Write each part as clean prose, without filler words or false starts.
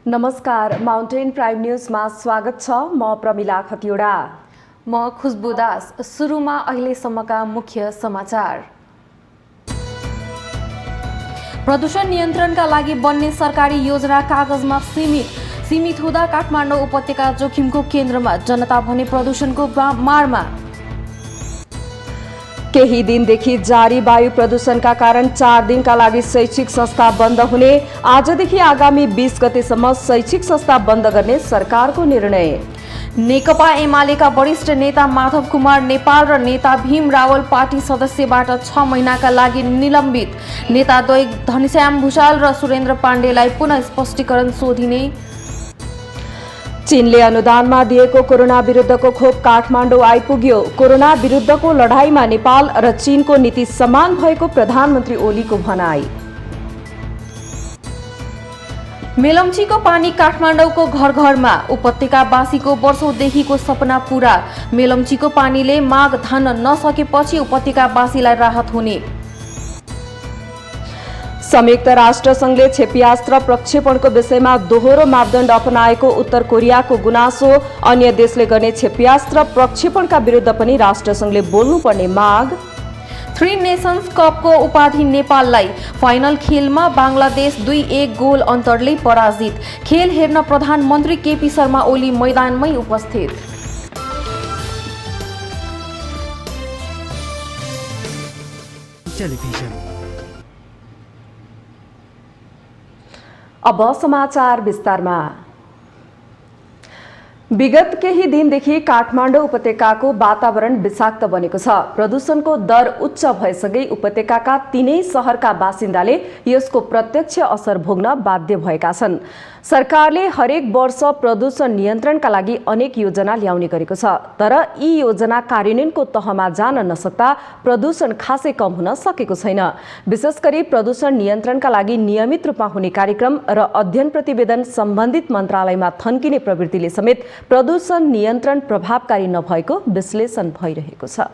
नमस्कार, mountain prime न्यूजमा स्वागत छ। म प्रमिला खतिवडा। म खुशबु दास। सुरुमा अहिलेसम्मका मुख्य समाचार। प्रदूषण नियन्त्रणका लागि बन्ने सरकारी योजना कागजमा सीमित हुँदा काठमाडौँ उपत्यका जोखिमको केन्द्रमा, जनता भने प्रदूषणको मारमा। केही दिनदेखि जारी वायु प्रदूषणका कारण 4 दिनका लागि शैक्षिक संस्था बन्द हुने। आजदेखि आगामी 20 गतेसम्म शैक्षिक संस्था बन्द गर्ने सरकारको निर्णय। नेकपा एमालेका वरिष्ठ नेता माधव कुमार नेपाल र नेता भीम रावल पार्टी सदस्यबाट 6 महिनाका लागि निलम्बित। नेताद्वय धनश्याम भुषाल र सुरेन्द्र पाण्डेलाई पुनः स्पष्टीकरण सोधिने। चीनले अनुदानमा दिएको कोरोना विरुद्धको खोप काठमाडौँ आइपुग्यो। कोरोना विरुद्धको लडाईँमा नेपाल र चीनको नीति समान भएको प्रधानमन्त्री ओलीको भनाई। मेलम्चीको पानी काठमाडौँको घर घरमा, उपत्यकावासीको वर्षौंदेखिको सपना पूरा। मेलम्चीको पानीले माग धान्न नसकेपछि उपत्यकावासीलाई राहत हुने। संयुक्त राष्ट्र संघले क्षेप्यास्त्र प्रक्षेपणको विषयमा दोहोरो मापदण्ड अपनाएको उत्तर कोरियाको गुनासो। अन्य देशले गर्ने क्षेप्यास्त्र प्रक्षेपणका विरुद्ध पनि राष्ट्रसंघले बोल्नुपर्ने माग। 3 नेसन्स कपको उपाधि नेपाललाई। फाइनल खेलमा बांग्लादेश 2-1 गोल अन्तरले पराजित। खेल हेर्न प्रधानमन्त्री केपी शर्मा ओली मैदानमै उपस्थित। अब समाचार विस्तारमा। विगत केही दिनदेखि काठमाडौँ उपत्यकाको वातावरण विषाक्त बनेको छ। प्रदूषणको दर उच्च भएसँगै उपत्यकाका 3 शहरका बासिन्दाले यसको प्रत्यक्ष असर भोग्न बाध्य भएका छन्। सरकारले हरेक वर्ष प्रदूषण नियन्त्रणका लागि अनेक योजना ल्याउने गरेको छ, तर यी योजना कार्यान्वयनको तहमा जान नसक्दा प्रदूषण खासै कम हुन सकेको छैन। विशेष गरी प्रदूषण नियन्त्रणका लागि नियमित रूपमा हुने कार्यक्रम र अध्ययन प्रतिवेदन सम्बन्धित मन्त्रालयमा थन्किने प्रवृत्तिले समेत प्रदूषण नियन्त्रण प्रभावकारी नभएको विश्लेषण भइरहेको छ।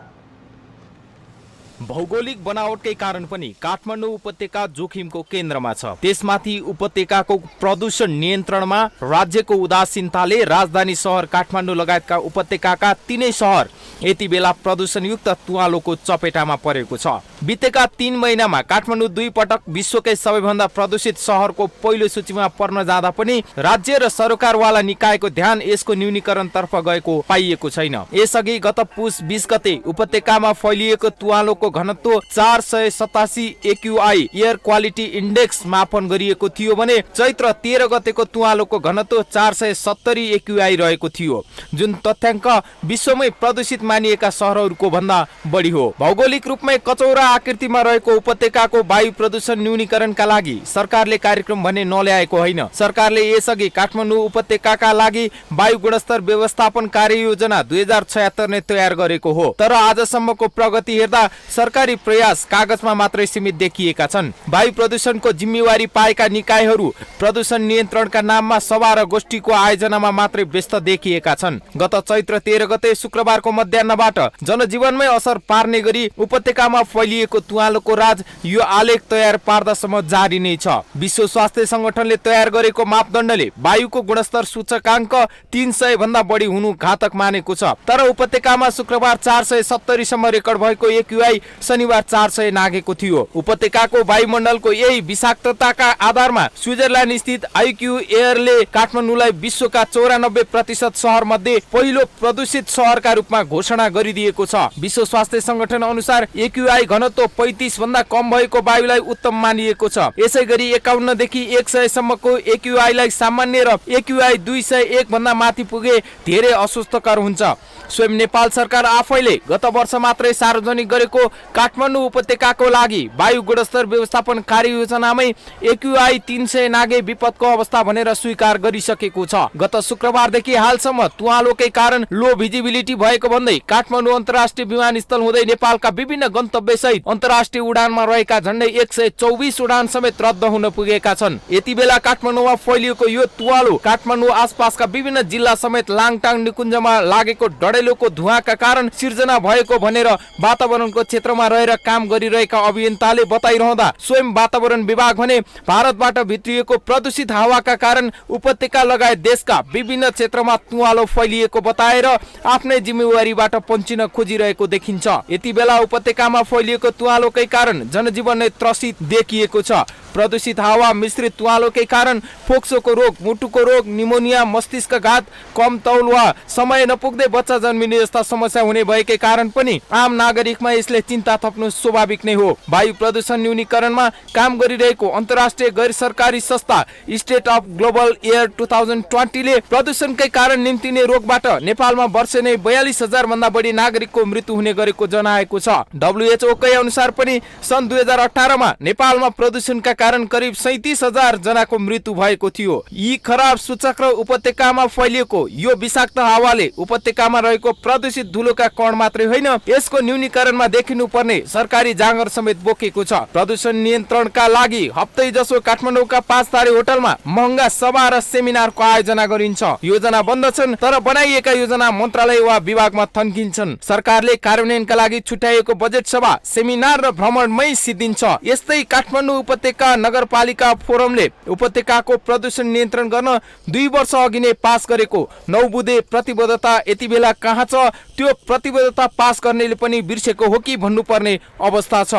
भौगोलिक बनावटकै कारण पनि काठमाडौँ उपत्यका जोखिमको केन्द्रमा छ। त्यसमाथि उपत्यकाको प्रदूषण नियन्त्रणमा राज्यको उदासीनताले राजधानी शहर काठमाडौँ लगायतका उपत्यकाका 3 शहर यति बेला प्रदूषणयुक्त तुवालोको चपेटामा परेको छ। बितेका 3 महिनामा काठमाडौँ 2 पटक विश्वकै सबैभन्दा प्रदूषित शहरको पहिलो सूचीमा पर्न जाँदा पनि राज्य र सरकारवाला निकायको ध्यान यसको न्यूनीकरणतर्फ गएको पाइएको छैन। यसअघि गत पुस 20 गते उपत्यकामा फैलिएको तुवालोको घनत्व 487 AQI एयर क्वालिटी इन्डेक्स मापन गरिएको थियो भने चैत्र 13 गतेको तुवालोको घनत्व 470 AQI रहेको थियो, जुन तथ्याङ्क विश्वमै प्रदूषित मानिएका शहरहरूको भन्दा बढी हो। भौगोलिक रूपमै कचौरा आकृतिमा रहेको उपत्यकाको वायु प्रदूषण न्यूनीकरणका लागि सरकारले कार्यक्रम भने नल्याएको होइन। सरकारले यसअघि काठमाडौँ उपत्यकाका लागि वायु गुणस्तर व्यवस्थापन कार्ययोजना 2076 नै तयार गरेको हो, तर आजसम्मको प्रगति हेर्दा सरकारी प्रयास कागजमा मात्रै सीमित देखिएका छन्। वायु प्रदूषणको जिम्मेवारी पाएका निकायहरू प्रदूषण नियन्त्रणका नाममा सभा र गोष्ठीको आयोजनामा मात्रै व्यस्त देखिएका छन्। गत चैत्र 13 गते शुक्रबारको मध्याह्नबाट जनजीवनमै असर पार्ने गरी उपत्यकामा फैलिएको तुवालोको राज यो आलेख तयार पार्दासम्म जारी नै छ। विश्व स्वास्थ्य संगठनले तयार गरेको मापदण्डले वायुको गुणस्तर सूचकाङ्क 300 भन्दा बढी हुनु घातक मानेको छ, तर उपत्यकामा शुक्रबार 470 सम्म रेकर्ड भएको AQI शनिबार 400 नागेको थियो। उपत्यकाको वायुमण्डलको यही विषाक्तताका आधारमा स्विजरल्यान्ड स्थित IQ एयरले काठमाडौँलाई विश्वका 94% शहर मध्ये पहिलो प्रदूषित शहरका रूपमा घोषणा गरिदिएको छ। विश्व स्वास्थ्य संगठन अनुसार AQI घनत्व 35 भन्दा कम भएको वायुलाई उत्तम मानिएको छ। यसैगरी 51 देखि 100 सम्मको AQI लाई सामान्य र AQI 201 भन्दा माथि पुगे धेरै अस्वस्थकर हुन्छ। स्वयं नेपाल सरकार आफैले गत वर्ष मात्रै सार्वजनिक गरेको काठमाडौँ उपत्यकाको लागि वायु गुणस्तर व्यवस्थापन कार्ययोजनामै AQI 300 नागे विपदको अवस्था भनेर स्वीकार गरिसकेको छ। गत शुक्रबारदेखि हालसम्म तुवालोकै कारण लो भिजिबिलिटी भएको भन्दै काठमाडौँ अन्तर्राष्ट्रिय विमानस्थल हुँदै नेपालका विभिन्न गन्तव्य सहित अन्तर्राष्ट्रिय उडानमा रहेका झण्डै 124 उडान समेत रद्द हुन पुगेका छन्। यति बेला काठमाडौँमा फैलिएको यो तुवालो काठमाडौँ आसपासका विभिन्न जिल्ला समेत लाङटाङ निकुञ्जमा लागेको डढेलोको धुवाका कारण सिर्जना भएको भनेर वातावरणको क्षेत्र क्षेत्रमा रहेर काम गरिरहेका अभियन्ताले बताइरहँदा स्वयं वातावरण विभाग भने भारतबाट भित्रिएको प्रदूषित हावाका कारण उपत्यका लगायत देशका विभिन्न क्षेत्रमा तुवालो फैलिएको बताएर आफ्नै जिम्मेवारीबाट पन्चिन खोजिरहेको देखिन्छ। यति बेला उपत्यकामा फैलिएको तुवालोकै कारण जनजीवन नै त्रसित देखिएको छ। प्रदूषित हावा मिश्रित तुवालोकै कारण फोक्सोको रोग, मुटुको रोग, निमोनिया, मस्तिष्कघात, कम तौल वा समय नपुग्दै बच्चा जन्मिने जस्ता समस्या हुने भएकै कारण पनि आम नागरिकमा यसले चिन्ता थप्नु स्वाभाविक नै हो। वायु प्रदूषण न्यूनीकरणमा काम गरिरहेको अन्तर्राष्ट्रिय गैर सरकारी संस्था स्टेट अफ ग्लोबल एयर 2020 ले प्रदूषणकै कारण निम्तिने रोगबाट नेपालमा वर्षे नै 42,000 भन्दा बढी नागरिकको मृत्यु हुने गरेको जनाएको छ। WHO कै अनुसार पनि सन् 2018 मा नेपालमा प्रदूषणका कारण करिब 37,000 जनाको मृत्यु भएको थियो। यी खराब सूचक र उपत्यकामा फैलिएको यो विषाक्त हावाले उपत्यकामा रहेको प्रदूषित धुलोका कण मात्रै होइन, यसको न्यूनीकरणमा देखिनुपर्ने सरकारी जाँगर समेत बोकेको छ। प्रदूषण नियन्त्रणका लागि हप्तै जसो काठमाडौँका 5 तारे होटलमा महँगा सभा र सेमिनारको आयोजना गरिन्छ। योजना बन्द छन् तर बनाइएका योजना मन्त्रालय वा विभागमा थन्किन्छन्। सरकारले कार्यान्वयनका लागि छुट्याएको बजेट सभा, सेमिनार र भ्रमणमै सिद्धिन्छ। यस्तै काठमाडौँ उपत्यका नगरपालिका फोरमले उपत्यकाको प्रदूषण नियन्त्रण गर्न 2 वर्ष अघि नै पास गरेको 9 बुँदे प्रतिबद्धता यति बेला कहाँ छ? त्यो प्रतिबद्धता पास गर्नेले पनि बिर्सेको हो कि भन्नुपर्ने अवस्था छ।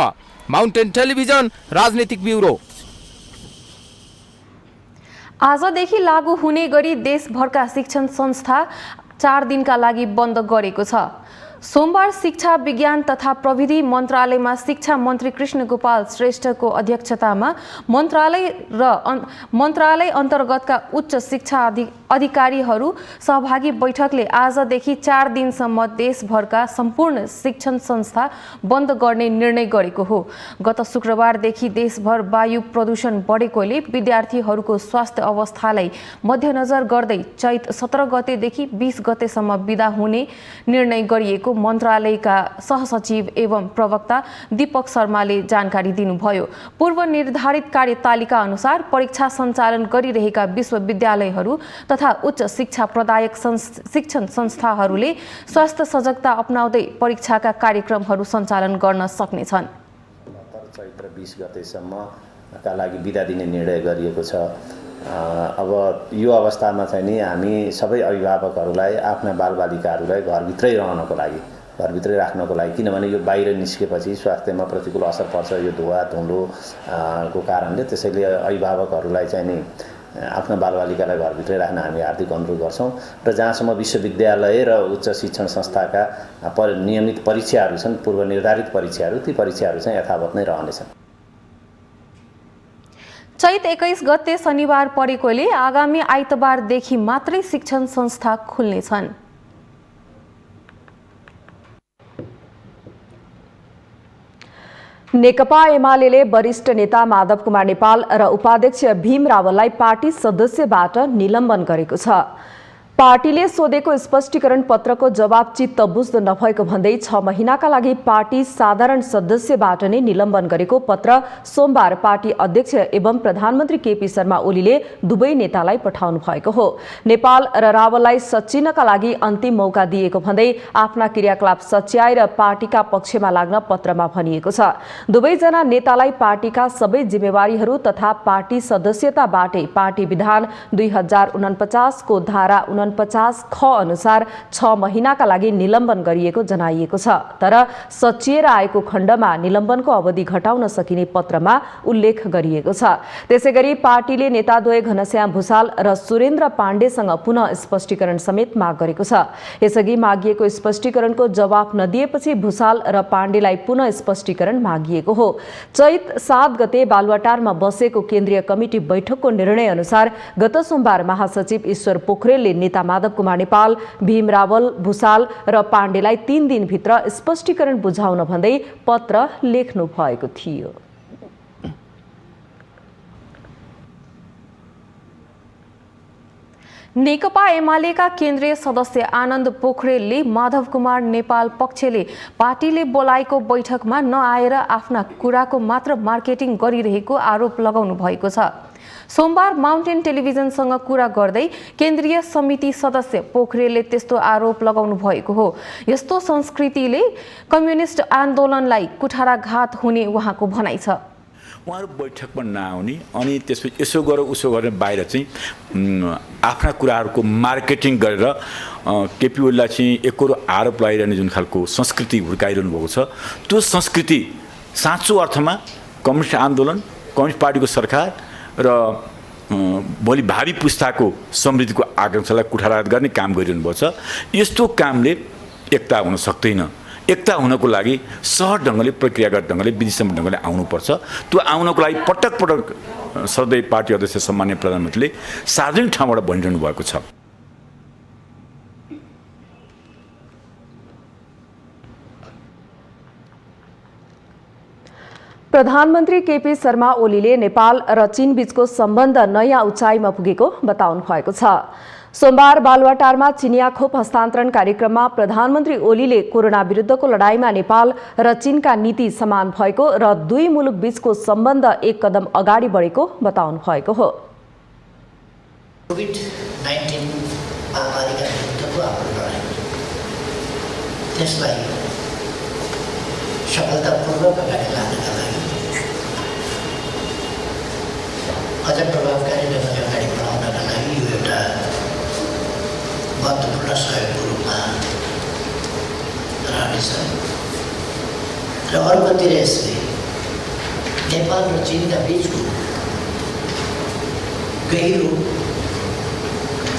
माउन्टेन टेलिभिजन राजनीतिक ब्युरो। आजदेखि लागू हुने गरी देशभरका शिक्षण संस्था 4 दिनका लागि बन्द गरेको छ। सोमबार शिक्षा विज्ञान तथा प्रविधि मन्त्रालयमा शिक्षा मन्त्री कृष्ण गोपाल श्रेष्ठको अध्यक्षतामा मन्त्रालय अन्तर्गतका उच्च शिक्षा अधिकारीहरू सहभागी बैठकले आजदेखि 4 दिनसम्म देशभरका सम्पूर्ण शिक्षण संस्था बन्द गर्ने निर्णय गरेको हो। गत शुक्रबारदेखि देशभर वायु प्रदूषण बढेकोले विद्यार्थीहरूको स्वास्थ्य अवस्थालाई मध्यनजर गर्दै चैत 17 गतेदेखि 20 गतेसम्म बिदा हुने निर्णय गरिएको मन्त्रालयका सहसचिव एवं प्रवक्ता दीपक शर्माले जानकारी दिनुभयो। पूर्व निर्धारित कार्यतालिका अनुसार परीक्षा सञ्चालन गरिरहेका विश्वविद्यालयहरू तथा उच्च शिक्षा प्रदायक शिक्षण संस्थाहरूले स्वास्थ्य सजगता अपनाउँदै परीक्षाका कार्यक्रमहरू सञ्चालन गर्न सक्नेछन्। चैत्र 20 गतेसम्मका लागि बिदा दिने निर्णय गरिएको छ। अब यो अवस्थामा चाहिँ नि हामी सबै अभिभावकहरूलाई आफ्ना बालबालिकाहरूलाई घरभित्रै घरभित्रै राख्नको लागि, किनभने यो बाहिर निस्केपछि स्वास्थ्यमा प्रतिकूल असर पर्छ यो धुवा धुलो को कारणले। त्यसैले अभिभावकहरूलाई चाहिँ नि आफ्ना बालबालिकालाई घरभित्रै राख्न हामी हार्दिक अनुरोध गर्छौँ। र जहाँसम्म विश्वविद्यालय र उच्च शिक्षण संस्थाका नियमित परीक्षाहरू छन्, पूर्व निर्धारित परीक्षाहरू, ती परीक्षाहरू चाहिँ यथावत नै रहनेछन्। चैत 21 गते शनिबार परेकोले आगामी आइतबारदेखि मात्रै शिक्षण संस्था खुल्नेछन्। नेकपा एमाले वरिष्ठ नेता माधव कुमार नेपाल र उपाध्यक्ष भीम रावललाई पार्टी सदस्यबाट निलम्बन गरेको छ। पार्टीले सोधेको स्पष्टीकरण पत्रको जवाब चित्त बुझ्दो नभएको भन्दै 6 महिनाका लागि पार्टी साधारण सदस्यबाट नै निलम्बन गरेको पत्र सोमबार पार्टी अध्यक्ष एवं प्रधानमन्त्री केपी शर्मा ओलीले दुवै नेतालाई पठाउनु भएको हो। नेपाल र रावललाई सच्चिनका लागि अन्तिम मौका दिएको भन्दै आफ्ना क्रियाकलाप सच्याएर पार्टीका पक्षमा लाग्न पत्रमा भनिएको छ। दुवैजना नेतालाई पार्टीका सबै जिम्मेवारीहरू तथा पार्टी सदस्यताबाटै पार्टी विधान 2049 को धारा 49 ख अनुसार 6 महिनाका लागि निलम्बन गरिएको जनाइएको छ। तर सचिएर आएको खण्डमा निलम्बनको अवधि घटाउन सकिने पत्रमा उल्लेख गरिएको छ। त्यसैगरी पार्टीले नेताद्वय घनश्याम भुसाल र सुरेन्द्र पाण्डेसँग पुनः स्पष्टीकरण समेत माग गरेको छ। यसअघि मागिएको स्पष्टीकरणको जवाफ नदिएपछि भुसाल र पाण्डेलाई पुनः स्पष्टीकरण मागिएको हो। चैत 7 गते बालुवाटारमा बसेको केन्द्रीय कमिटी बैठकको निर्णय अनुसार गत सोमबार महासचिव ईश्वर पोखरेलले नेता माधव कुमार नेपाल, भीम रावल, भुसाल र पाण्डेलाई 3 दिनभित्र स्पष्टीकरण बुझाउन भन्दै पत्र लेख्नु भएको थियो। नेकपा एमालेका केन्द्रीय सदस्य आनन्द पोखरेलले माधव कुमार नेपाल पक्षले पार्टीले बोलाएको बैठकमा नआएर आफ्ना कुराको मात्र मार्केटिङ गरिरहेको आरोप लगाउनु भएको छ। सोमबार माउन्टेन टेलिभिजनसँग कुरा गर्दै केन्द्रीय समिति सदस्य पोखरेलले त्यस्तो आरोप लगाउनु भएको हो। यस्तो संस्कृतिले कम्युनिस्ट आन्दोलनलाई कुठाराघात हुने उहाँको भनाइ छ। उहाँहरू बैठकमा नआउने अनि त्यसपछि यसो गर उसो गरेर बाहिर चाहिँ आफ्ना कुराहरूको मार्केटिङ गरेर केपी ओलीलाई चाहिँ एकरो आरोप लगाइरहने जुन खालको संस्कृति हुर्काइरहनु भएको छ, त्यो संस्कृति साँचो अर्थमा कम्युनिस्ट आन्दोलन, कम्युनिस्ट पार्टीको सरकार र भोलि भावी पुस्ताको समृद्धिको आकाङ्क्षालाई कुठाराघात गर्ने काम गरिरहनु भएको छ। यस्तो कामले एकता हुन सक्दैन। एकता हुनको लागि सहज ढङ्गले, प्रक्रियागत ढङ्गले, विधिसम्म ढङ्गले आउनुपर्छ। त्यो आउनको लागि पटक पटक सधैँ पार्टी अध्यक्ष सम्माननीय प्रधानमन्त्रीले सार्वजनिक ठाउँबाट भनिरहनु भएको छ। प्रधानमन्त्री केपी शर्मा ओलीले नेपाल र चीन बीचको सम्बन्ध नयाँ उचाइमा पुगेको बताउनु भएको छ। सोमबार बालुवाटारमा चिनिया खोप हस्तान्तरण कार्यक्रममा प्रधानमन्त्री ओलीले कोरोना विरुद्धको लडाईँमा नेपाल र चीनका नीति समान भएको र दुई मुलुक बीचको सम्बन्ध एक कदम अगाडि बढेको बताउनु भएको हो। कोभिड-19 महामारीका विरुद्धको हाम्रो लडाईँ त्यसलाई सफलतापूर्वक अगाडि लानका लागि अझ प्रभावकारी ढङ्गले अगाडि बढाउनका लागि यो एउटा महत्त्वपूर्ण सहयोगको रूपमा रहनेछ र अर्कोतिर यसले नेपाल र चीनका बीचको गहिरो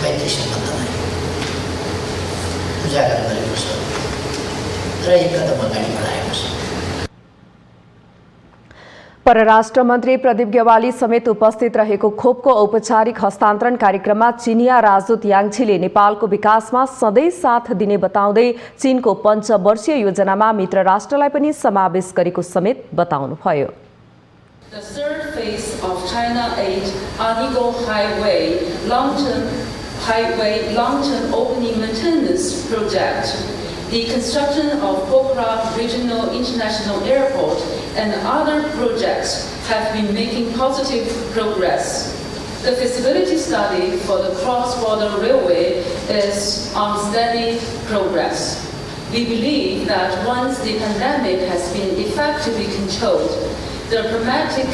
मैत्री सम्बन्धलाई उजागर गरेको छ र एक कदम अगाडि बढाएको छ। परराष्ट्र मन्त्री प्रदीप गेवाली समेत उपस्थित रहेको खोपको औपचारिक हस्तान्तरण कार्यक्रममा चिनिया राजदूत याङछीले नेपालको विकासमा सधैँ साथ दिने बताउँदै चीनको पञ्चवर्षीय योजनामा मित्र राष्ट्रलाई पनि समावेश गरेको समेत बताउनुभयो। The third phase of China Aid Arnigo Highway long-term opening maintenance project, the construction of Pokhara Regional International Airport and other projects have been making positive progress. The feasibility study for the cross-border railway is on steady progress. We believe that once the pandemic has been effectively controlled, the pragmatic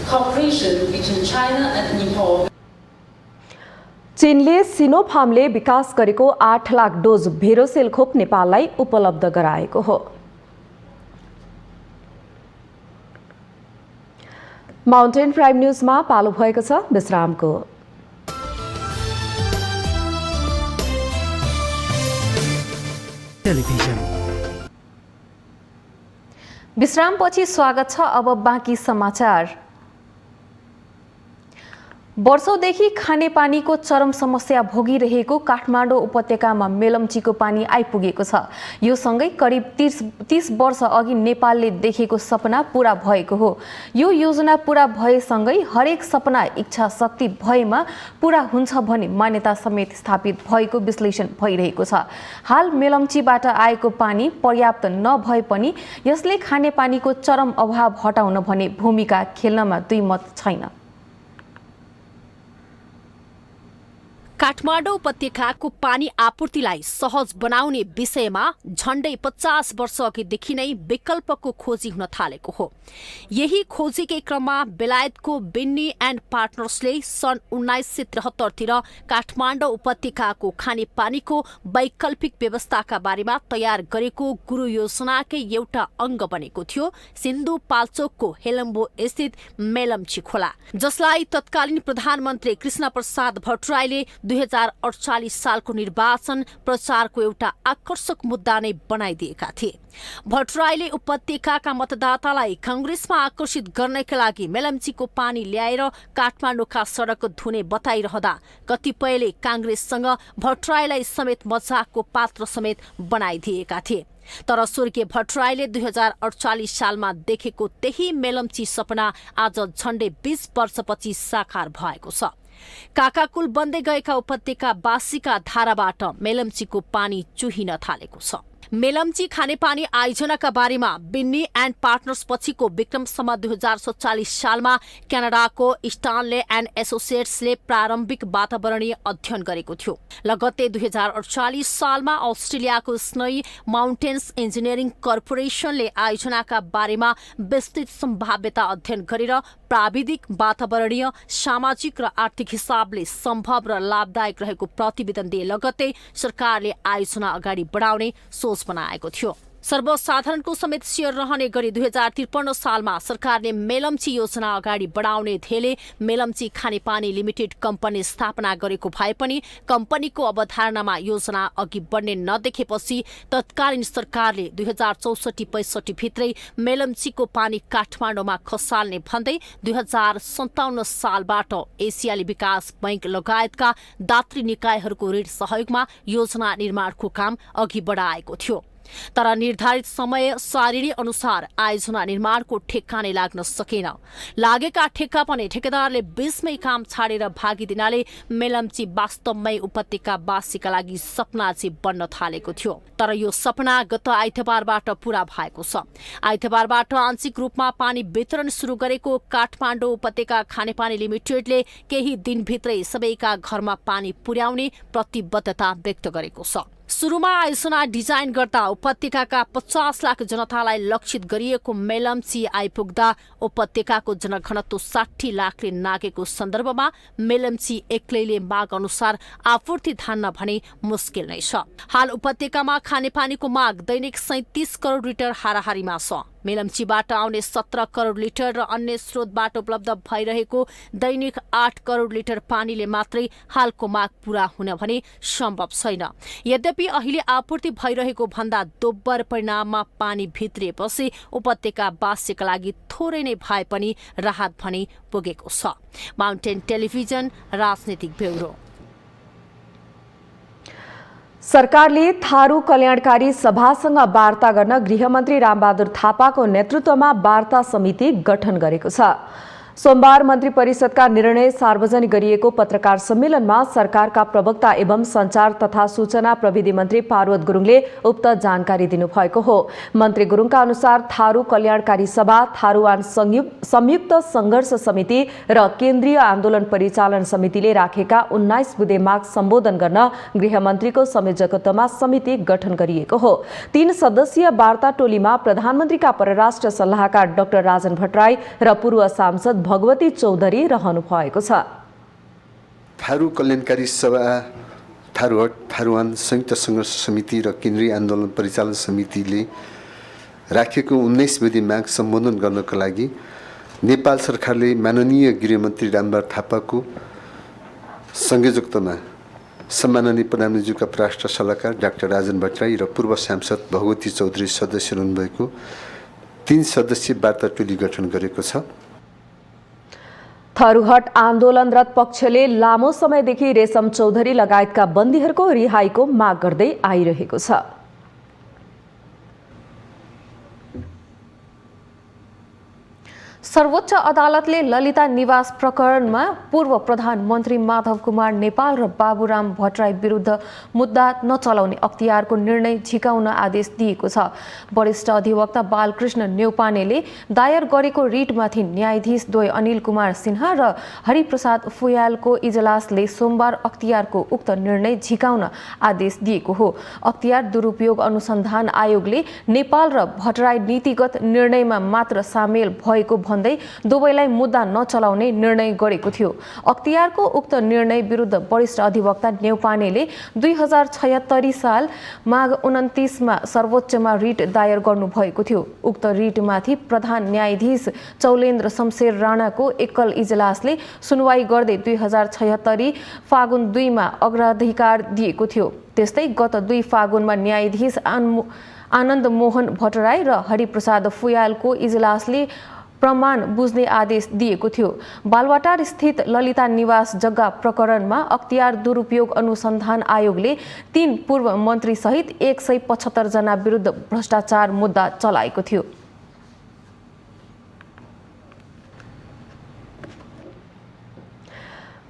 cooperation between China and Nepal. चीनले सिनोफार्मले विकास गरेको 8 lakh dose भेरोसेल खोप नेपाललाई उपलब्ध गराएको हो। Mountain prime न्यूजमा पालो भएको छ विश्रामको। विश्रामपछि स्वागत छ। अब बाँकी समाचार। वर्षौंदेखि खानेपानीको चरम समस्या भोगिरहेको काठमाडौँ उपत्यकामा मेलम्चीको पानी आइपुगेको छ। यो सँगै करिब 30 वर्ष अघि नेपालले देखेको सपना पूरा भएको हो। यो योजना पूरा भएसँगै हरेक सपना इच्छा शक्ति भएमा पूरा हुन्छ भन्ने मान्यता समेत स्थापित भएको विश्लेषण भइरहेको छ। हाल मेलम्चीबाट आएको पानी पर्याप्त नभए पनि यसले खानेपानीको चरम अभाव हटाउन भने भूमिका खेल्नमा दुई मत छैन। काठमाडौँ उपत्यकाको पानी आपूर्तिलाई सहज बनाउने विषयमा झण्डै 50 वर्ष अघिदेखि नै विकल्पको खोजी हुन थालेको हो। यही खोजीकै क्रममा बेलायतको बिन्नी एन्ड पार्टनर्सले सन् 1973 तिर काठमाडौँ उपत्यकाको खानेपानीको वैकल्पिक व्यवस्थाका बारेमा तयार गरेको गुरु योजनाकै एउटा अङ्ग बनेको थियो सिन्धुपाल्चोकको हेलम्बो स्थित मेलम्ची खोला, जसलाई तत्कालीन प्रधानमन्त्री कृष्ण प्रसाद भट्टराईले 2048 सालको निर्वाचन प्रचारको एउटा आकर्षक मुद्दा नै बनाइदिएका थिए। भट्टराईले उपत्यकाका मतदातालाई कांग्रेसमा आकर्षित गर्नका लागि मेलम्चीको पानी ल्याएर काठमाडौँका सडक धुने बताइरहँदा कतिपयले कांग्रेससँग भट्टराईलाई समेत मजाकको पात्र समेत बनाइदिएका थिए। तर स्वर्गीय भट्टराईले 2048 सालमा देखेको त्यही मेलम्ची सपना आज झण्डै 20 वर्षपछि साकार भएको छ। काकाकुल बन्दै गएका उपत्यकावासीका धाराबाट मेलम्चीको पानी चुहिन थालेको छ। मेलम्ची खानेपानी आयोजनाका बारेमा बिन्नी एन्ड पार्टनर्स पछिको विक्रमसम्म 2047 सालमा क्यानाडाको स्टानले एन्ड एसोसिएट्सले प्रारम्भिक वातावरणीय अध्ययन गरेको थियो। लगत्तै 2048 सालमा अस्ट्रेलियाको स्नोई माउन्टेन्स इन्जिनियरिङ कर्पोरेसनले आयोजनाका बारेमा विस्तृत सम्भाव्यता अध्ययन गरेर प्राविधिक, वातावरणीय, सामाजिक र आर्थिक हिसाबले सम्भव र लाभदायक रहेको प्रतिवेदन दिए लगत्तै सरकारले आयोजना अगाडि बढाउने सोच बनाएको थियो। सर्वसाधारणको समेत शेयर रहने गरी 2053 सालमा सरकारले मेलम्ची योजना अगाडि बढाउने ध्येयले मेलम्ची खानेपानी लिमिटेड कम्पनी स्थापना गरेको भए पनि कम्पनीको अवधारणामा योजना अघि बढ्ने नदेखेपछि तत्कालीन सरकारले 2064-65 भित्रै मेलम्चीको पानी काठमाडौँमा खसाल्ने भन्दै 2057 सालबाट एसियाली विकास बैंक लगायतका दात्री निकायहरूको ऋण सहयोगमा योजना निर्माणको काम अघि बढाएको थियो। तर निर्धारित समय सारिणी अनुसार आयोजना निर्माणको ठेक्का नै लाग्न सकेन। लागेका ठेक्का पनि ठेकेदारले 20मै काम छाडेर भागिदिनाले मेलम्ची वास्तवमै उपत्यकावासीका लागि सपना चाहिँ बन्न थालेको थियो। तर यो सपना गत आइतबारबाट पूरा भएको छ। आइतबारबाट आंशिक रूपमा पानी वितरण सुरु गरेको काठमाडौँ उपत्यका खानेपानी लिमिटेडले केही दिनभित्रै सबैका घरमा पानी पुर्याउने प्रतिबद्धता व्यक्त गरेको छ। सुरुमा आयोजना डिजाइन गर्दा उपत्यकाका 50 लाख जनतालाई लक्षित गरिएको मेलम्ची आइपुग्दा उपत्यकाको जनघनत्व 60 लाखले नागेको सन्दर्भमा मेलम्ची एक्लैले माग अनुसार आपूर्ति धान्न भने मुस्किल नै छ। हाल उपत्यकामा खानेपानीको माग दैनिक 37 करोड लिटर हाराहारीमा छ। मेलम्चीबाट आउने 17 करोड लिटर र अन्य स्रोतबाट उपलब्ध भइरहेको दैनिक 8 करोड लिटर पानीले मात्रै हालको माग पूरा हुन भने सम्भव छैन। यद्यपि अहिले आपूर्ति भइरहेको भन्दा दोब्बर परिणाममा पानी भित्रिएपछि उपत्यकावासीका लागि थोरै नै भए पनि राहत भने पुगेको छ। माउन्टेन टेलिभिजन राजनीतिक ब्युरो। सरकारले थारू कल्याणकारी सभासँग वार्ता गर्न गृहमन्त्री रामबहादुर थापाको नेतृत्वमा वार्ता समिति गठन गरेको छ। सोमबार मन्त्री परिषदका निर्णय सार्वजनिक गरिएको पत्रकार सम्मेलनमा सरकारका प्रवक्ता एवं संचार तथा सूचना प्रविधि मन्त्री पार्वत गुरुङले उक्त जानकारी दिनुभएको हो। मन्त्री गुरुङका अनुसार थारू कल्याणकारी सभा, थारूवान संयुक्त संघर्ष समिति र केन्द्रीय आन्दोलन परिचालन समितिले राखेका 19 बुँदे माग सम्बोधन गर्न गृहमन्त्रीको संयोजकत्वमा समिति गठन गरिएको हो। 3 सदस्यीय वार्ता टोलीमा प्रधानमन्त्रीका परराष्ट्र सल्लाहकार डाक्टर राजन भट्टराई र पूर्व सांसद भगवती चौधरी रहनु भएको छ। थारू कल्याणकारी सभा, थारूहट, थारूवान संयुक्त संघर्ष समिति र केन्द्रीय आन्दोलन परिचालन समितिले राखेको 19 बुँदे माग सम्बोधन गर्नका लागि नेपाल सरकारले माननीय गृहमन्त्री रामबहादुर थापाको संयोजकत्वमा सम्माननीय प्रधानमन्त्रीका परराष्ट्र सल्लाहकार डाक्टर राजन भट्टराई र पूर्व सांसद भगवती चौधरी सदस्य हुनुभएको 3 सदस्यीय वार्ता टोली गठन गरेको छ। थारूहट आन्दोलनरत पक्षले लामो समयदेखि रेशम चौधरी लगायतका बन्दीहरूको रिहाईको माग गर्दै आइरहेको छ। सर्वोच्च अदालतले ललिता निवास प्रकरणमा पूर्व प्रधानमन्त्री माधव कुमार नेपाल र बाबुराम भट्टराई विरुद्ध मुद्दा नचलाउने अख्तियारको निर्णय झिकाउन आदेश दिएको छ। वरिष्ठ अधिवक्ता बालकृष्ण न्यौपानेले दायर गरेको रिटमाथि न्यायाधीश द्वय अनिल कुमार सिन्हा र हरिप्रसाद फुयालको इजलासले सोमबार अख्तियारको उक्त निर्णय झिकाउन आदेश दिएको हो। अख्तियार दुरुपयोग अनुसन्धान आयोगले नेपाल र भट्टराई नीतिगत निर्णयमा मात्र सामेल भएको भन्दै दुवैलाई मुद्दा नचलाउने निर्णय गरेको थियो। अख्तियारको उक्त निर्णय विरुद्ध वरिष्ठ अधिवक्ता न्यौपानेले 2076 साल माघ 29 मा सर्वोच्चमा रिट दायर गर्नुभएको थियो। उक्त रिटमाथि प्रधान न्यायाधीश चौलेन्द्र शमशेर राणाको एकल इजलासले सुनवाई गर्दै 2076 फागुन 2 मा अग्राधिकार दिएको थियो। त्यस्तै गत 2 फागुनमा न्यायाधीश आनन्द मोहन भट्टराई र हरिप्रसाद फुयालको इजलासले प्रमाण बुझ्ने आदेश दिएको थियो। बालवाटार स्थित ललिता निवास जग्गा प्रकरणमा अख्तियार दुरुपयोग अनुसन्धान आयोगले 3 पूर्व मन्त्री सहित 175 जना विरुद्ध भ्रष्टाचार मुद्दा चलाएको थियो।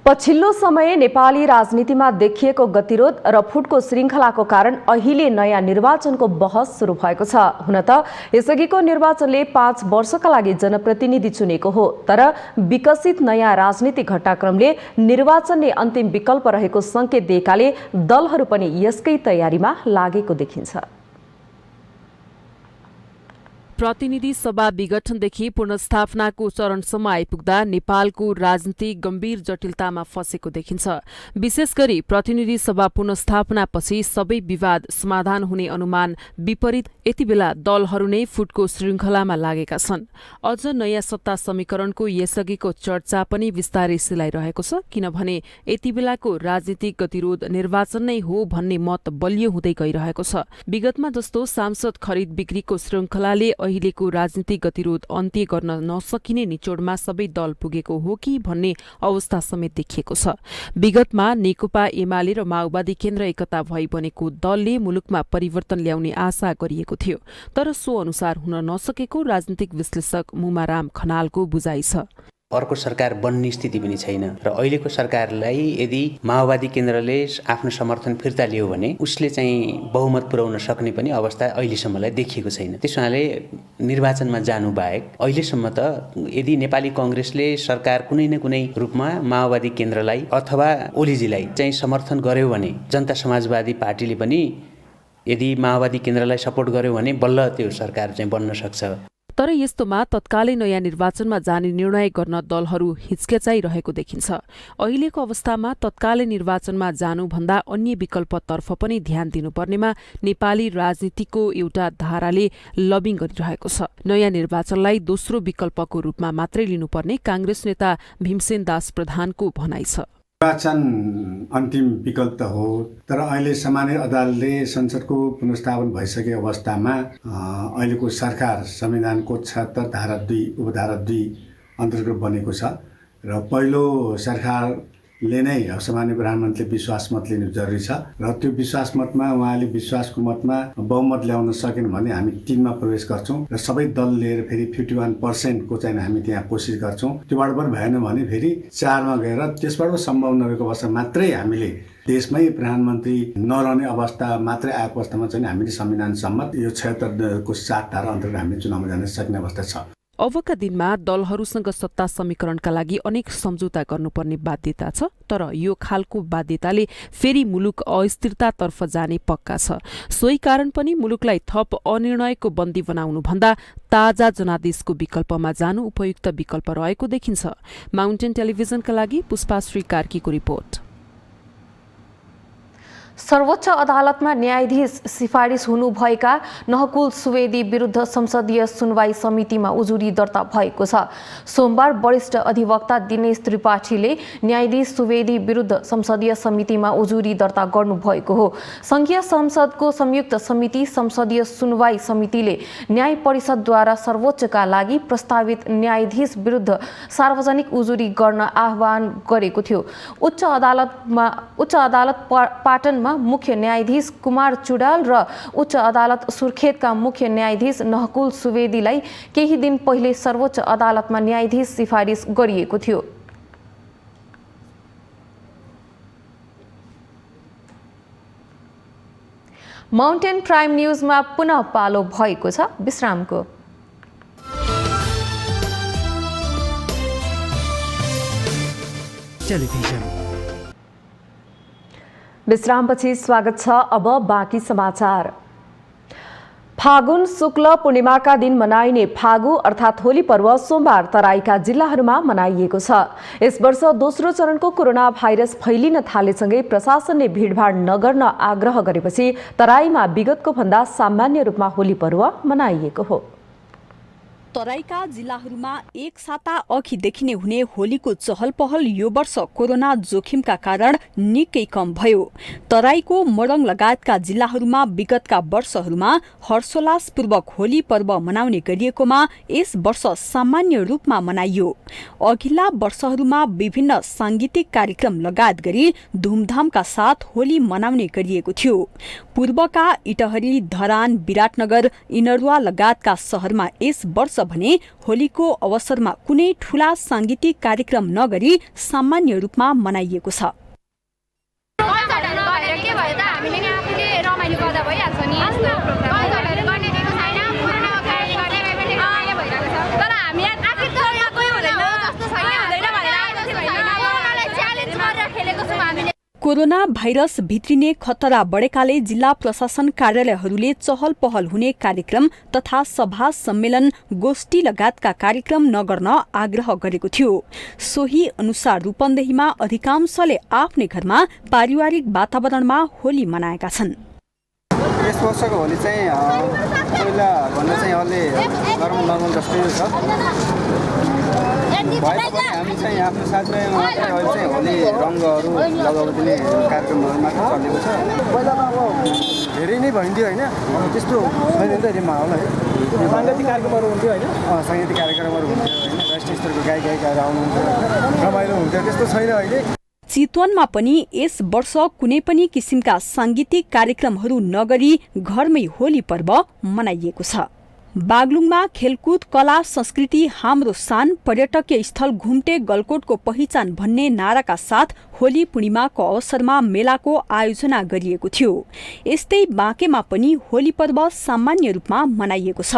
पछिल्लो समय नेपाली राजनीतिमा देखिएको गतिरोध र फुटको श्रृङ्खलाको कारण अहिले नयाँ निर्वाचनको बहस सुरु भएको छ। हुन त यसअघिको निर्वाचनले 5 वर्षका लागि जनप्रतिनिधि चुनेको हो, तर विकसित नयाँ राजनीतिक घटनाक्रमले निर्वाचन नै अन्तिम विकल्प रहेको संकेत दिएकाले दलहरू पनि यसकै तयारीमा लागेको देखिन्छ। प्रतिनिधि सभा विघटनदेखि पुनर्स्थापनाको चरणसम्म आइपुग्दा नेपालको राजनीति गम्भीर जटिलतामा फँसेको देखिन्छ। विशेष गरी प्रतिनिधि सभा पुनर्स्थापनापछि सबै विवाद समाधान हुने अनुमान विपरीत यति बेला दलहरू नै फुटको श्रृङ्खलामा लागेका छन्। अझ नयाँ सत्ता समीकरणको यसअघिको चर्चा पनि विस्तारै सिलाइरहेको छ, किनभने यति बेलाको राजनीतिक गतिरोध निर्वाचन नै हो भन्ने मत बलियो हुँदै गइरहेको छ। विगतमा जस्तो सांसद खरिद बिक्रीको श्रृङ्खलाले अहिलेको राजनीतिक गतिरोध अन्त्य गर्न नसकिने निचोडमा सबै दल पुगेको हो कि भन्ने अवस्था समेत देखिएको छ। विगतमा नेकपा एमाले र माओवादी केन्द्र एकता भई बनेको दलले मुलुकमा परिवर्तन ल्याउने आशा गरिएको थियो, तर सो अनुसार हुन नसकेको राजनीतिक विश्लेषक मुमाराम खनालको बुझाइ छ। अर्को सरकार बन्ने स्थिति पनि छैन र अहिलेको सरकारलाई यदि माओवादी केन्द्रले आफ्नो समर्थन फिर्ता लियो भने उसले चाहिँ बहुमत पुर्याउन सक्ने पनि अवस्था अहिलेसम्मलाई देखिएको छैन। त्यसैले निर्वाचनमा जानु बाहेक अहिलेसम्म त यदि नेपाली कांग्रेसले सरकार कुनै न कुनै रूपमा माओवादी केन्द्रलाई अथवा ओलीजीलाई चाहिँ समर्थन गर्यो भने जनता समाजवादी पार्टीले पनि यदि माओवादी केन्द्रलाई सपोर्ट गर्यो भने बल्ल त्यो सरकार चाहिँ बन्न सक्छ। तर यस्तोमा तत्कालै नयाँ निर्वाचनमा जाने निर्णय गर्न दलहरू हिचकिचाइरहेको देखिन्छ। अहिलेको अवस्थामा तत्कालै निर्वाचनमा जानुभन्दा अन्य विकल्पतर्फ पनि ध्यान दिनुपर्नेमा नेपाली राजनीतिको एउटा धाराले लबिङ गरिरहेको छ। नयाँ निर्वाचनलाई दोस्रो विकल्पको रूपमा मात्रै लिनुपर्ने कांग्रेस नेता भीमसेन दास प्रधानको भनाइ छ। निर्वाचन अन्तिम विकल्प त हो, तर अहिले सामान्य अदालतले संसदको पुनर्स्थापन भइसकेको अवस्थामा अहिलेको सरकार संविधानको 76 धारा 2 उपधारा 2 अन्तर्गत बनेको छ र पहिलो सरकारले नै सामान्य प्रधानमन्त्रीले विश्वास मत लिनु जरुरी छ र त्यो विश्वास मतमा उहाँले विश्वासको मतमा बहुमत ल्याउन सकेन भने हामी 3 मा प्रवेश गर्छौं र सबै दल लिएर फेरि 51% को चाहिँ हामी त्यहाँ कोसिस गर्छौं। त्योबाट पनि भएन भने फेरि 4 मा गएर त्यसबाट सम्भव नभएको अवस्था मात्रै हामीले देशमै प्रधानमन्त्री नरहने अवस्था मात्रै आएको अवस्थामा चाहिँ हामीले संविधान सम्मत यो 76 को 7 धारा अन्तर्गत हामीले चुनावमा जान सक्ने अवस्था छ। अबका दिनमा दलहरूसँग सत्ता समीकरणका लागि अनेक सम्झौता गर्नुपर्ने बाध्यता छ, तर यो खालको बाध्यताले फेरि मुलुक अस्थिरतातर्फ जाने पक्का छ। सोही कारण पनि मुलुकलाई थप अनिर्णयको बन्दी बनाउनु भन्दा ताजा जनादेशको विकल्पमा जानु उपयुक्त विकल्प रहेको देखिन्छ। माउन्टेन टेलिभिजनका लागि पुष्पाश्री कार्कीको रिपोर्ट। सर्वोच्च अदालतमा न्यायाधीश सिफारिस हुनुभएका नहकुल सुवेदी विरुद्ध संसदीय सुनवाई समितिमा उजुरी दर्ता भएको छ। सोमबार वरिष्ठ अधिवक्ता दिनेश त्रिपाठीले न्यायाधीश सुवेदी विरुद्ध संसदीय समितिमा उजुरी दर्ता गर्नुभएको हो। संघीय संसदको संयुक्त समिति संसदीय सुनवाई समितिले न्याय परिषदद्वारा सर्वोच्चका लागि प्रस्तावित न्यायाधीश विरुद्ध सार्वजनिक उजुरी गर्न आह्वान गरेको थियो। उच्च अदालत पाटन मुख्य न्यायाधीश कुमार चुडाल र उच्च अदालत सुर्खेतका मुख्य न्यायाधीश नहकुल सुवेदीलाई केही दिन पहिले सर्वोच्च अदालतमा न्यायाधीश सिफारिस गरिएको थियो। माउन्टेन प्राइम न्यूजमा पुनः पालो भएको छ विश्रामको। विश्रामपछि स्वागत छ। अब बाँकी समाचार। फागुन शुक्ल पूर्णिमाका दिन मनाइने फागु अर्थात् होली पर्व सोमबार तराईका जिल्लाहरूमा मनाइएको छ। यस वर्ष दोस्रो चरणको कोरोना भाइरस फैलिन थालेसँगै प्रशासनले भिडभाड नगर्न आग्रह गरेपछि तराईमा विगतको भन्दा सामान्य रूपमा होली पर्व मनाइएको हो। तराईका जिल्लाहरूमा एक साता अघि देखिने हुने होलीको चहल पहल यो वर्ष कोरोना जोखिमका कारण निकै कम भयो। तराईको मोरङ लगायतका जिल्लाहरूमा विगतका वर्षहरूमा हर्षोल्लासपूर्वक होली पर्व मनाउने गरिएकोमा यस वर्ष सामान्य रूपमा मनाइयो। अघिल्ला वर्षहरूमा विभिन्न सांगीतिक कार्यक्रम लगायत गरी धुमधामका साथ होली मनाउने गरिएको थियो। पूर्वका इटहरी, धरान, विराटनगर, इनरुवा लगायतका शहरमा यस वर्ष भने होलीको अवसरमा कुनै ठूला सांगीतिक कार्यक्रम नगरी सामान्य रूपमा मनाइएको छ। कोरोना भाइरस भित्रिने खतरा बढेकाले जिल्ला प्रशासन कार्यालयहरूले चहल पहल हुने कार्यक्रम तथा सभा सम्मेलन गोष्ठी लगायतका कार्यक्रम नगर्न आग्रह गरेको थियो। सोही अनुसार रूपन्देहीमा अधिकांशले आफ्नै घरमा पारिवारिक वातावरणमा होली मनाएका छन्। यस वर्षको होली चाहिँ पहिला भन्दा चाहिँ अलि नर्मल जस्तै छ। हामी चाहिँ आफ्नो साथीभाइमा मात्रै अहिले चाहिँ होली रङ्गहरू लगाउने कार्यक्रमहरूमा चलेको छ। पहिलामा अब धेरै नै भइन्थ्यो होइन, त्यस्तो छैन नि त अहिले माहौल है। साङ्गीतिक कार्यक्रमहरू हुन्थ्यो होइन, साङ्गीतिक कार्यक्रमहरू हुन्थ्यो होइन, राष्ट्रिय स्तरको गायकहरू आउनुहुन्थ्यो, रमाइलो हुन्थ्यो, त्यस्तो छैन अहिले। चितवनमा पनि यस वर्ष कुनै पनि किसिमका सांगीतिक कार्यक्रमहरू नगरी घरमै होली पर्व मनाइएको छ। बागलुङमा खेलकुद कला संस्कृति हाम्रो शान पर्यटकीय स्थल घुम्टे गलकोटको पहिचान भन्ने नाराका साथ होली पूर्णिमाको अवसरमा मेलाको आयोजना गरिएको थियो। यस्तै बाँकेमा पनि होली पर्व सामान्य रूपमा मनाइएको छ।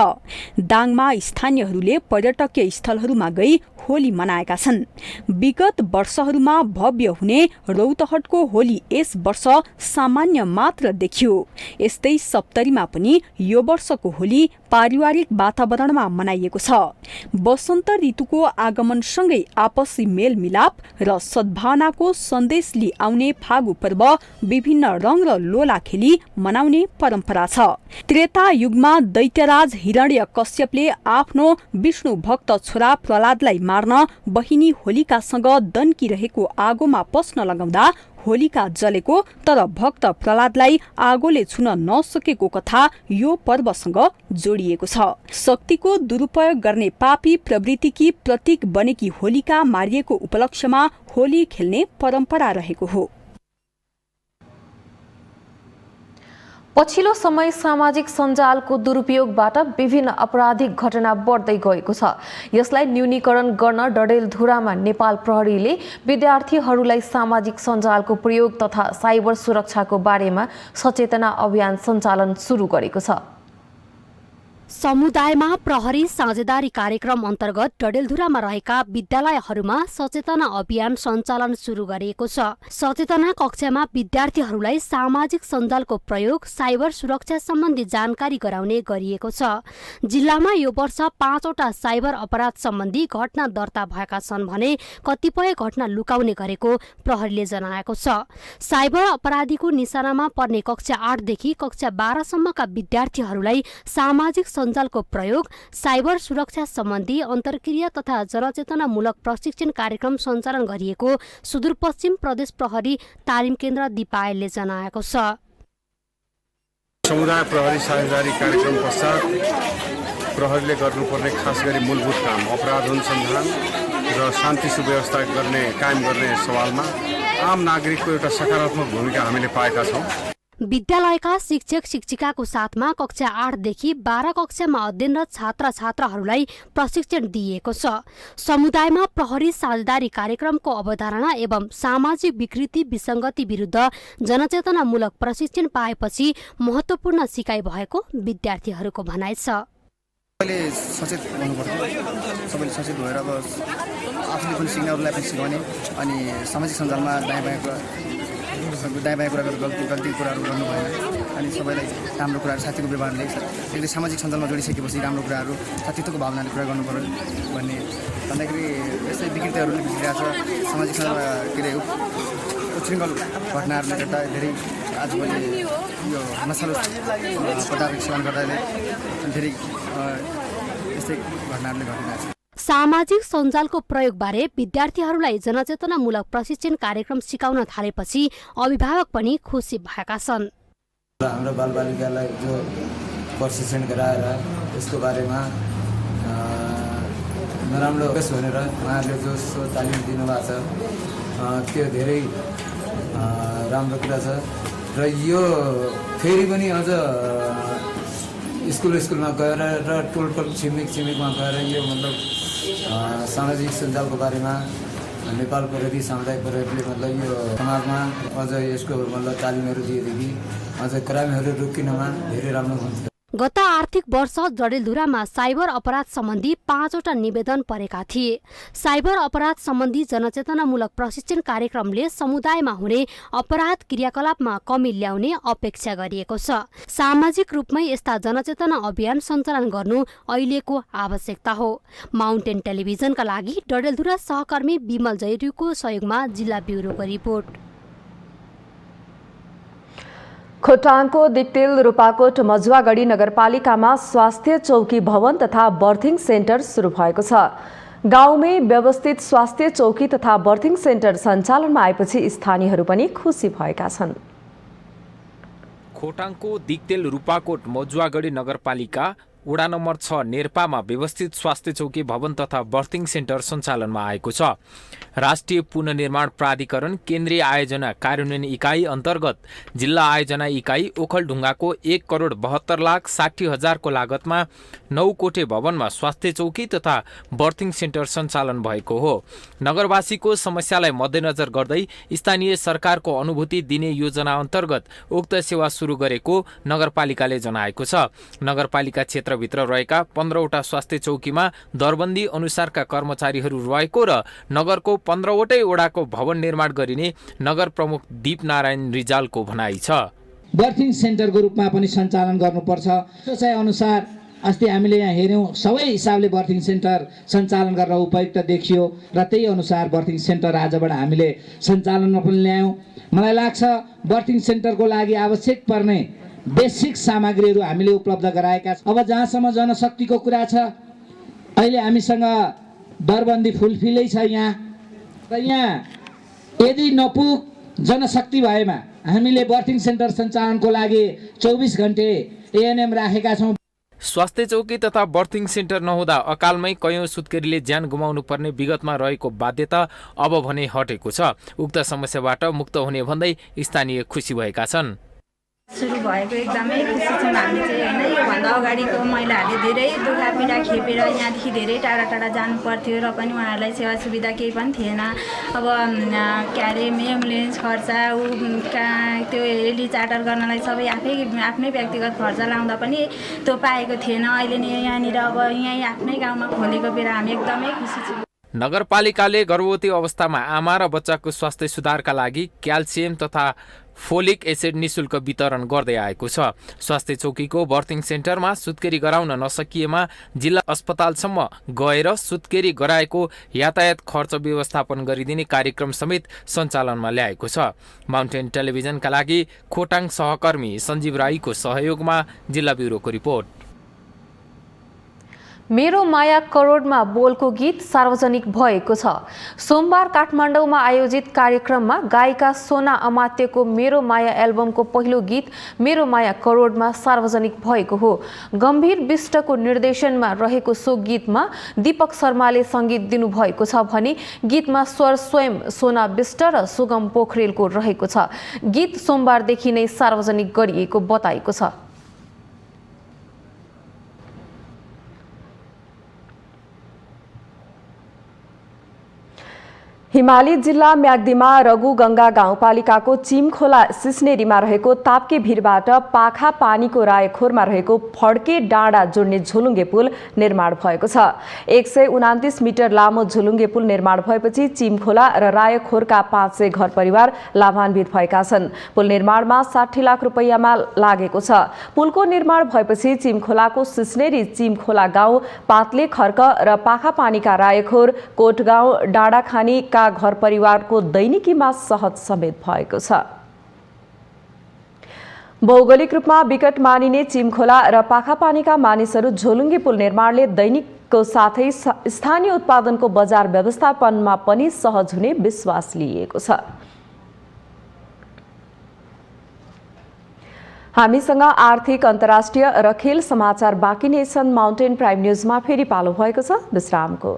दाङमा स्थानीयहरूले पर्यटकीय स्थलहरूमा गई होली मनाएका छन्। विगत वर्षहरूमा भव्य हुने रौतहटको होली यस वर्ष सामान्य मात्र देखियो। यस्तै सप्तरीमा पनि यो वर्षको होली पारिवारिक वातावरणमा मनाइएको छ। वसन्त ऋतुको आगमनसँगै आपसी मेलमिलाप र सद्भावनाको सन्देश लिई आउने फागु पर्व विभिन्न रङ र लोला खेली मनाउने परम्परा छ। त्रेता युगमा दैत्यराज हिरण्य कश्यपले आफ्नो विष्णु भक्त छोरा प्रहलादलाई मार्न बहिनी होलिकासँग दन्किरहेको आगोमा पस्न लगाउँदा होलिका जलेको, तर भक्त प्रहलादलाई आगोले छुन नसकेको कथा यो पर्वसँग जोडिएको छ। शक्तिको दुरुपयोग गर्ने पापी प्रवृत्तिकी प्रतीक बनेकी होलिका मारिएको उपलक्ष्यमा होली खेल्ने परम्परा रहेको हो। पछिल्लो समय सामाजिक सञ्जालको दुरुपयोगबाट विभिन्न आपराधिक घटना बढ्दै गएको छ। यसलाई न्यूनीकरण गर्न डडेलधुरामा नेपाल प्रहरीले विद्यार्थीहरूलाई सामाजिक सञ्जालको प्रयोग तथा साइबर सुरक्षाको बारेमा सचेतना अभियान सञ्चालन सुरु गरेको छ। समुदायमा प्रहरी साझेदारी कार्यक्रम अन्तर्गत डडेलधुरामा रहेका विद्यालयहरूमा सचेतना अभियान सञ्चालन सुरु गरिएको छ। सचेतना कक्षामा विद्यार्थीहरूलाई सामाजिक सञ्जालको प्रयोग, साइबर सुरक्षा सम्बन्धी जानकारी गराउने गरिएको छ। जिल्लामा यो वर्ष 5 वटा साइबर अपराध सम्बन्धी घटना दर्ता भएका छन् भने कतिपय घटना लुकाउने गरेको प्रहरीले जनाएको छ। साइबर अपराधीको निशानामा पर्ने कक्षा 8 देखि कक्षा 12 सम्मका विद्यार्थीहरूलाई सामाजिक सञ्जालको प्रयोग, साइबर सुरक्षा सम्बन्धी अन्तर्क्रिया तथा जनचेतनामूलक प्रशिक्षण कार्यक्रम सञ्चालन गरिएको सुदूरपश्चिम प्रदेश प्रहरी तालिम केन्द्र दिपायलले जनाएको छ। समुदाय प्रहरी साझेदारी कार्यक्रम पश्चात प्रहरीले गर्नुपर्ने खास गरी मूलभूत काम अपराध अनुसन्धान र शान्ति सुव्यवस्था कायम गर्ने सवालमा आम नागरिकको एउटा सकारात्मक भूमिका हामीले पाएका छौँ। विद्यालयका शिक्षक शिक्षिकाको साथमा कक्षा 8 देखि 12 कक्षामा अध्ययनरत छात्र छात्राहरूलाई प्रशिक्षण दिइएको छ। समुदायमा प्रहरी साझेदारी कार्यक्रमको अवधारणा एवं सामाजिक विकृति विसङ्गति विरुद्ध जनचेतनामूलक प्रशिक्षण पाएपछि महत्त्वपूर्ण सिकाइ भएको विद्यार्थीहरूको भनाइ छ। सबैले सचेत हुनुपर्छ, सबैले सचेत भएर अब आफूले पनि सिक्नेहरूलाई पनि सिकाउने, अनि सामाजिक सञ्जालमा दायाँ बायाँ कुरा गल्ती कुराहरू गर्नु भएन, अनि सबैलाई राम्रो कुराहरू साथीको व्यवहारले एकले सामाजिक सञ्जालमा जोडिसकेपछि राम्रो कुराहरू साथीत्वको भावनाले कुरा गर्नु पर्यो भन्ने भन्दाखेरि यस्तै विकृतिहरूले बिग्रिरहेको छ। सामाजिक सञ्जालमा के अरे उच्छृङ्खल घटनाहरूले गर्दा धेरै आजभोलि यो नशालु पदार्थ सेवन गर्दाले धेरै यस्तै घटनाहरूले घटिरहेको छ। सामाजिक सञ्जालको प्रयोगबारे विद्यार्थीहरूलाई जनचेतनामूलक प्रशिक्षण कार्यक्रम सिकाउन थालेपछि अभिभावक पनि खुसी भएका छन्। हाम्रो बालबालिकालाई जो प्रशिक्षण गराएर यसको बारेमा नराम्रो केस भनेर उहाँहरूले जो तालिम दिनुभएको छ त्यो धेरै राम्रो कुरा छ र यो फेरि पनि अझ स्कुलमा गएर र टोल छिमेकमा गएर यो मतलब सामाजिक सञ्जालको बारेमा नेपाल प्रहरी सामुदायिक प्रहरीले मतलब यो समाजमा अझ यसको मतलब तालिमहरू दिएदेखि अझ क्राइमहरू रोकिनमा धेरै राम्रो हुन्थ्यो। गत आर्थिक वर्ष जडेलधुरामा साइबर अपराध सम्बन्धी 5वटा निवेदन परेका थिए। साइबर अपराध सम्बन्धी जनचेतनामूलक प्रशिक्षण कार्यक्रमले समुदायमा हुने अपराध क्रियाकलापमा कमी ल्याउने अपेक्षा गरिएको छ। सामाजिक रूपमै यस्ता जनचेतना अभियान सञ्चालन गर्नु अहिलेको आवश्यकता हो। माउन्टेन टेलिभिजनका लागि डडेलधुरा सहकर्मी विमल जैरीको सहयोगमा जिल्ला ब्युरोको रिपोर्ट। खोटाङको दिक्तेल रूपाकोट मजुवागढी नगरपालिकामा स्वास्थ्य चौकी भवन तथा बर्थिङ सेन्टर सुरु भएको छ। गाउँमै व्यवस्थित स्वास्थ्य चौकी तथा बर्थिङ सेन्टर सञ्चालनमा आएपछि स्थानीयहरू पनि खुसी भएका छन्। खोटाङको दिक्तेल रूपाकोट मजुवागढी नगरपालिका वडा नम्बर 6 नेर्पामा व्यवस्थित स्वास्थ्य चौकी भवन तथा बर्थिङ सेन्टर सञ्चालनमा आएको छ। राष्ट्रिय पुनर्निर्माण प्राधिकरण केन्द्रीय आयोजना कार्यान्वयन इकाइ अन्तर्गत जिल्ला आयोजना इकाइ ओखलढुङ्गाको 1,72,60,000 को लागतमा 9 कोठे भवनमा स्वास्थ्य चौकी तथा बर्थिङ सेन्टर सञ्चालन भएको हो। नगरवासीको समस्यालाई मध्यनजर गर्दै स्थानीय सरकारको अनुभूति दिने योजना अन्तर्गत उक्त सेवा सुरु गरेको नगरपालिकाले जनाएको छ। नगरपालिका क्षेत्रभित्र रहेका 15वटा स्वास्थ्य चौकीमा दरबन्दी अनुसारका कर्मचारीहरू रहेको र नगरको 15वटै वडाको भवन निर्माण गरिने नगर प्रमुख दीपनारायण रिजालको भनाइ छ। बर्थिङ सेन्टरको रूपमा पनि सञ्चालन गर्नुपर्छ। सोचाइ अनुसार अस्ति हामीले यहाँ हेर्यौँ, सबै हिसाबले बर्थिङ सेन्टर सञ्चालन गरेर उपयुक्त देखियो र त्यही अनुसार बर्थिङ सेन्टर आजबाट हामीले सञ्चालनमा पनि ल्यायौँ। मलाई लाग्छ बर्थिङ सेन्टरको लागि आवश्यक पर्ने बेसिक सामग्रीहरू हामीले उपलब्ध गराएका छौँ। अब जहाँसम्म जनशक्तिको कुरा छ, अहिले हामीसँग दरबन्दी फुलफिलै छ यहाँ र यहाँ यदि नपुग जनशक्ति भएमा हामीले बर्थिङ सेन्टर सञ्चालनको लागि 24 घण्टे एएनएम राखेका छौँ। स्वास्थ्य चौकी तथा बर्थिङ सेन्टर नहुँदा अकालमै कयौं सुत्केरीले ज्यान गुमाउनु पर्ने विगतमा रहेको बाध्यता अब भने हटेको छ। उक्त समस्याबाट मुक्त हुने भन्दै स्थानीय खुसी भएका छन्। सुरु भएको एकदमै खुसी छौँ हामी चाहिँ होइन। योभन्दा अगाडिको महिलाहरूले धेरै दुःखपीडा खेपेर यहाँदेखि धेरै टाढा टाढा जानु पर्थ्यो र पनि उहाँहरूलाई सेवा सुविधा केही पनि थिएन। अब के अरे एम्बुलेन्स खर्च त्यो हेली चार्टर गर्नलाई सबै आफ्नै व्यक्तिगत खर्च लाउँदा पनि त्यो पाएको थिएन। अहिले नि यहाँनिर अब यहीँ आफ्नै गाउँमा खोलेको बेला हामी एकदमै खुसी छौँ। नगरपालिकाले गर्भवती अवस्थामा आमा र बच्चाको स्वास्थ्य सुधारका लागि क्याल्सियम तथा फोलिक एसिड निशुल्क वितरण गर्दै आएको छ। स्वास्थ्य चौकीको बर्थिङ सेन्टरमा सुत्केरी गराउन नसकिएमा जिल्ला अस्पतालसम्म गएर सुत्केरी गराएको यातायात खर्च व्यवस्थापन गरिदिने कार्यक्रम समेत सञ्चालनमा ल्याएको छ। माउन्टेन टेलिभिजनका लागि खोटाङ सहकर्मी सञ्जीव राईको सहयोगमा जिल्ला ब्युरोको रिपोर्ट। मेरो माया करोडमा बोलको गीत सार्वजनिक भएको छ। सोमबार काठमाडौँमा आयोजित कार्यक्रममा गायिका सोना अमात्यको मेरो माया एल्बमको पहिलो गीत मेरो माया करोडमा सार्वजनिक भएको हो। गम्भीर विष्टको निर्देशनमा रहेको सो गीतमा दीपक शर्माले सङ्गीत दिनुभएको छ भने गीतमा स्वर स्वयं सोना विष्ट र सुगम पोखरेलको रहेको छ। गीत सोमबारदेखि नै सार्वजनिक गरिएको बताएको छ। हिमाली जिल्ला म्याग्दीमा रघुगङ्गा गाउँपालिकाको चिमखोला सिस्नेरीमा रहेको ताप्के भिरबाट पाखा पानीको रायखोरमा रहेको फड्के डाँडा जोड्ने झुलुङ्गे पुल निर्माण भएको छ। 129 मिटर लामो झुलुङ्गे पुल निर्माण भएपछि चिमखोला र रायखोरका 500 घर परिवार लाभान्वित भएका छन्। पुल निर्माणमा 60 लाख रुपैयाँमा लागेको छ। पुलको निर्माण भएपछि चिमखोलाको सिस्नेरी, चिमखोला गाउँ, पातले खर्क र पाखा पानीका रायखोर, कोटगाउँ, डाँडाखानी का घर परिवारको दैनिकीमा सहज समेत भएको छ। भौगोलिक रूपमा विकट मानिने चिमखोला र पाखापानीका मानिसहरू झोलुङ्गे पुल निर्माणले दैनिकको साथै स्थानीय उत्पादनको बजार व्यवस्थापनमा पनि सहज हुने विश्वास लिएको छ। हामीसँग आर्थिक, अन्तर्राष्ट्रिय र खेल समाचार बाँकी नै छन्। माउन्टेन प्राइम न्युजमा फेरि पालो भएको छ विश्रामको।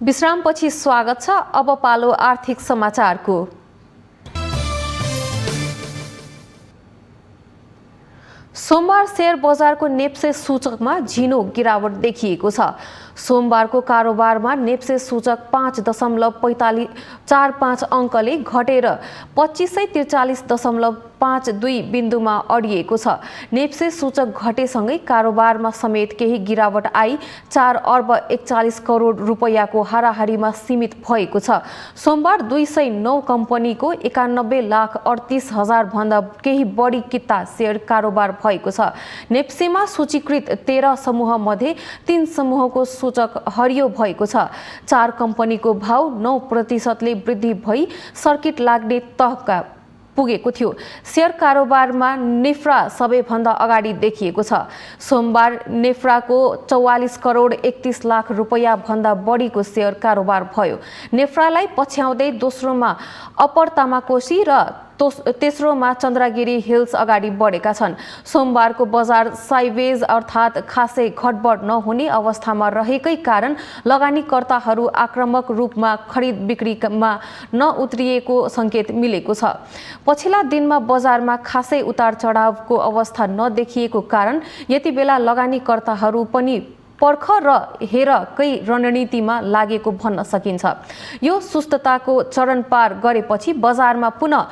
विश्रामपछि स्वागत छ। अब पालो आर्थिक समाचारको। सोमबार शेयर बजारको नेप्से सूचकमा झिनो गिरावट देखिएको छ। सोमबारको कारोबारमा नेप्से सूचक 5.45 अङ्कले घटेर 2543.52 बिन्दुमा अडिएको छ। नेप्से सूचक घटेसँगै कारोबारमा समेत केही गिरावट आई 4 अर्ब 41 करोड रुपैयाँको हाराहारीमा सीमित भएको छ। सोमबार 209 कम्पनीको 91,38,000 भन्दा केही बढी किता शेयर कारोबार भएको छ। नेप्सेमा सूचीकृत 13 समूह मध्ये 3 समूहको सूचक हरियो भएको छ। 4 कम्पनीको भाव 9% वृद्धि भई सर्किट लाग्ने तहका पुगेको थियो। शेयर कारोबारमा नेफ्रा सबैभन्दा अगाडि देखिएको छ। सोमबार नेफ्राको 44 करोड 31 लाख रुपैयाँ भन्दा बढीको शेयर कारोबार भयो। नेफ्रालाई पछ्याउँदै दोस्रोमा अप्पर तामाकोशी र तेस्रोमा चन्द्रगिरी हिल्स अगाडि बढेका छन्। सोमबारको बजार साइवेज अर्थात् खासै घटबड नहुने अवस्थामा रहेकै कारण लगानीकर्ताहरू आक्रामक रूपमा खरिद बिक्रीमा नउत्रिएको सङ्केत मिलेको छ। पछिल्ला दिनमा बजारमा खासै उतार चढावको अवस्था नदेखिएको कारण यति बेला लगानीकर्ताहरू पनि पर्ख र हेरकै रणनीतिमा लागेको भन्न सकिन्छ। यो सुस्तताको चरण पार गरेपछि बजारमा पुनः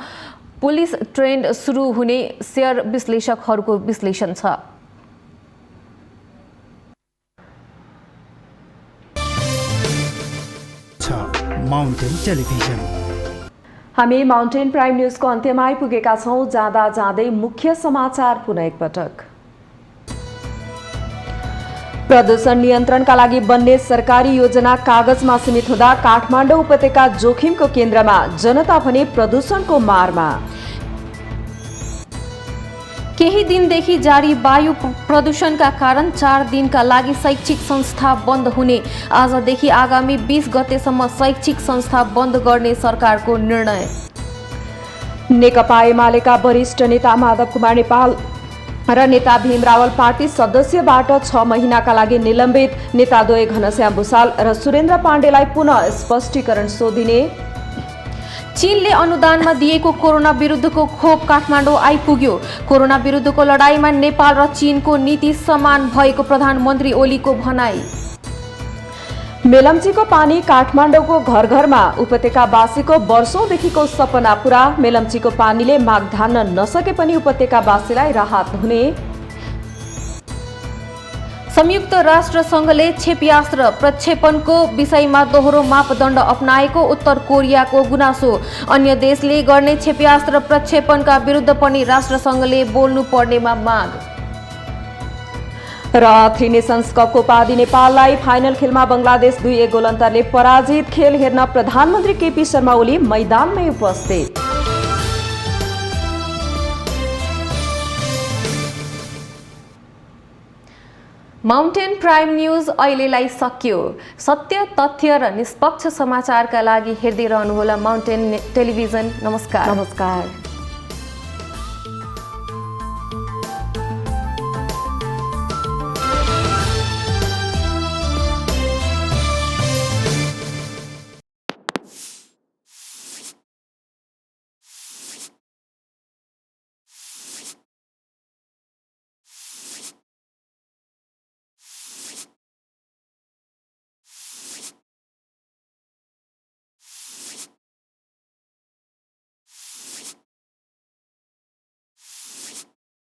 पुलिस ट्रेन्ड सुरु हुने शेयर विश्लेषकहरूको विश्लेषण छ। Mountain television. हामी माउन्टेन प्राइम न्यूजको अन्त्यमा आइपुगेका छौँ। जाँदा जाँदै मुख्य समाचार पुनः एकपटक। प्रदूषण नियन्त्रणका लागि बन्ने सरकारी योजना कागजमा सीमित हुँदा काठमाडौँ उपत्यका जोखिमको केन्द्रमा, जनता भने प्रदूषणको मारमा। केही दिनदेखि जारी वायु प्रदूषणका कारण 4 दिनका लागि शैक्षिक संस्था बन्द हुने। आजदेखि आगामी 20 गतेसम्म शैक्षिक संस्था बन्द गर्ने सरकारको निर्णय। नेकपा एमालेका वरिष्ठ नेता माधव कुमार नेपाल र नेता भीम रावल पार्टी सदस्यबाट 6 महिनाका लागि निलम्बित। नेताद्वय घनश्याम भुषाल र सुरेन्द्र पाण्डेलाई पुनः स्पष्टीकरण सोधिने। चीनले अनुदानमा दिएको कोरोना विरुद्धको खोप काठमाडौँ आइपुग्यो। कोरोना विरुद्धको लडाईँमा नेपाल र चीनको नीति समान भएको प्रधानमन्त्री ओलीको भनाई। मेलम्चीको पानी काठमाडौँको घर घरमा, उपत्यकावासीको वर्षौंदेखिको सपना पूरा। मेलम्चीको पानीले माग धान्न नसके पनि उपत्यकावासीलाई राहत हुने। संयुक्त राष्ट्र संघले क्षेप्यास्त्र प्रक्षेपणको विषयमा दोहोरो मापदण्ड अपनाएको उत्तर कोरियाको गुनासो। अन्य देशले गर्ने क्षेप्यास्त्र प्रक्षेपणका विरुद्ध पनि राष्ट्रसङ्घले बोल्नु पर्नेमा माग। र 3 नेसन्स कपको उपाधि नेपाललाई। फाइनल खेलमा बंगलादेश 2-1 गोल अन्तरले पराजित। खेल हेर्न प्रधानमन्त्री केपी शर्मा ओली मैदानमै उपस्थित। माउन्टेन प्राइम न्यूज अहिलेलाई सकियो। सत्य, तथ्य र निष्पक्ष समाचारका लागि हेर्दै रहनुहोला माउन्टेन टेलिभिजन। नमस्कार।